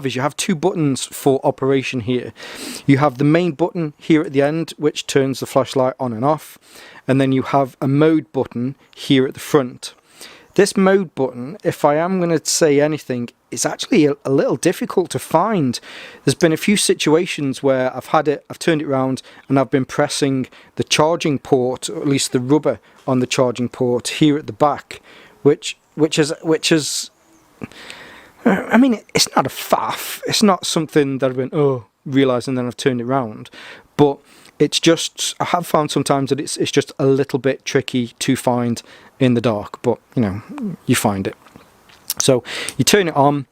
is you have two buttons for operation here. You have the main button here at the end, which turns the flashlight on and off, and then you have a mode button here at the front. This mode button, if I am going to say anything, is actually a little difficult to find. There's been a few situations where I've turned it around and I've been pressing the charging port, or at least the rubber on the charging port here at the back, which is I mean, it's not a faff. It's not something that I've been realising then I've turned it around, but it's just, I have found sometimes that it's just a little bit tricky to find in the dark, but you know, you find it. So you turn it on,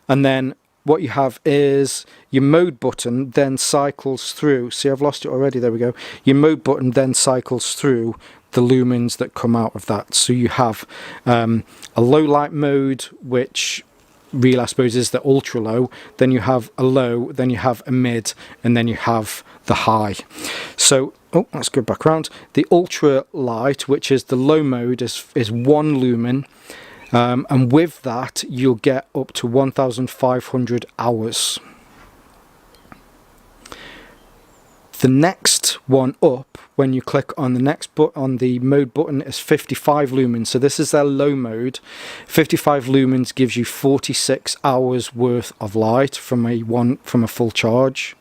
and then what you have is your mode button then cycles through. See, I've lost it already. There we go. Your mode button then cycles through the lumens that come out of that. So you have a low light mode, which really I suppose is the ultra low, then you have a low, then you have a mid, and then you have the high. So let's go back around. The ultra light, which is the low mode, is 1 lumen, and with that you'll get up to 1500 hours. The next one up, when you click on the next on the mode button, is 55 lumens. So this is their low mode. 55 lumens gives you 46 hours worth of light from a full charge.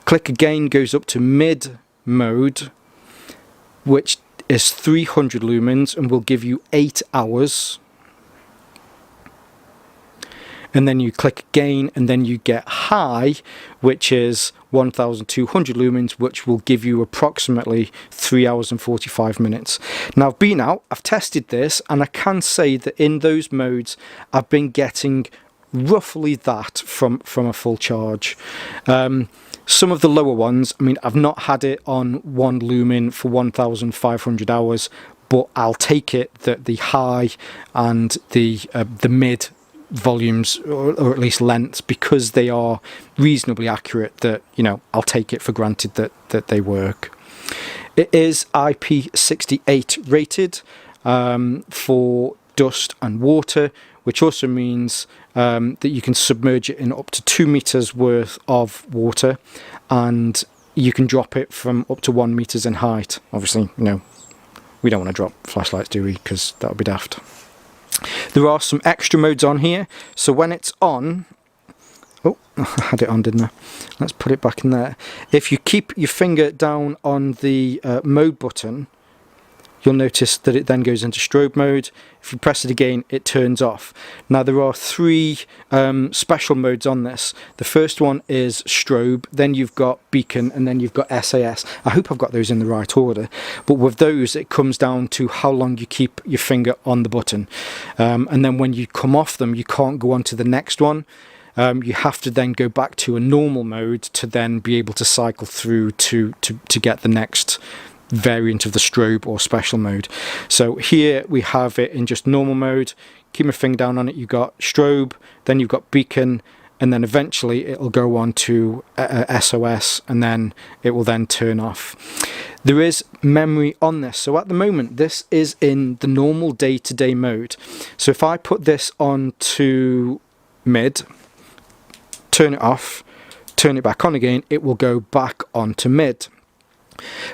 Click again goes up to mid mode, which is 300 lumens and will give you 8 hours. And then you click again, and then you get high, which is 1200 lumens, which will give you approximately 3 hours and 45 minutes. Now I've been out, I've tested this, and I can say that in those modes I've been getting roughly that from a full charge. Some of the lower ones, I mean, I've not had it on 1 lumen for 1500 hours, but I'll take it that the high and the mid volumes, or at least lengths, because they are reasonably accurate, that, you know, I'll take it for granted that they work. It is IP68 rated for dust and water, which also means that you can submerge it in up to 2 meters worth of water, and you can drop it from up to 1 meters in height. Obviously, you know, we don't want to drop flashlights, do we? Because that would be daft. There are some extra modes on here, so when it's on, I had it on, didn't I? Let's put it back in there. If you keep your finger down on the mode button, you'll notice that it then goes into strobe mode. If you press it again, it turns off. Now there are 3 special modes on this. The first one is strobe, then you've got beacon, and then you've got SAS. I hope I've got those in the right order, but with those it comes down to how long you keep your finger on the button, and then when you come off them you can't go on to the next one. You have to then go back to a normal mode to then be able to cycle through to get the next variant of the strobe or special mode. So here we have it in just normal mode. Keep my finger down on it, you've got strobe, then you've got beacon, and then eventually it'll go on to SOS, and then it will then turn off. There is memory on this, so at the moment this is in the normal day-to-day mode. So if I put this on to mid, turn it off, turn it back on again, it will go back on to mid.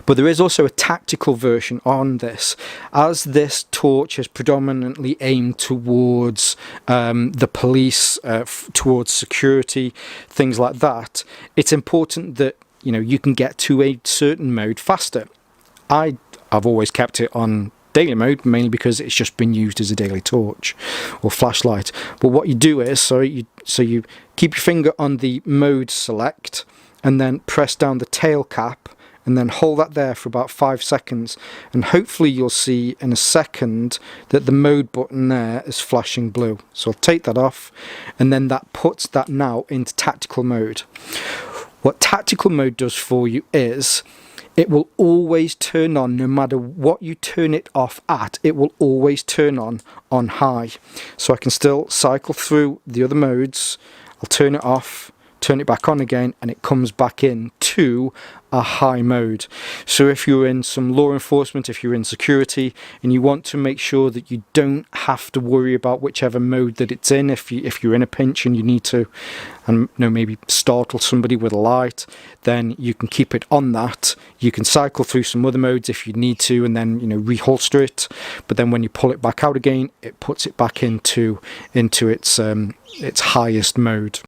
But there is also a tactical version on this, as this torch is predominantly aimed towards the police, towards security, things like that. It's important that, you know, you can get to a certain mode faster. I've always kept it on daily mode, mainly because it's just been used as a daily torch or flashlight. But what you do is, so you keep your finger on the mode select, and then press down the tail cap, and then hold that there for about 5 seconds, and hopefully you'll see in a second that the mode button there is flashing blue. So I'll take that off, and then that puts that now into tactical mode. What tactical mode does for you is it will always turn on, no matter what you turn it off at, it will always turn on high. So I can still cycle through the other modes. I'll turn it off, turn it back on again, and it comes back in to a high mode. So if you're in some law enforcement, if you're in security, and you want to make sure that you don't have to worry about whichever mode that it's in, if you're in a pinch and you need to, and maybe startle somebody with a light, then you can keep it on that. You can cycle through some other modes if you need to, and then reholster it. But then when you pull it back out again, it puts it back into its highest mode.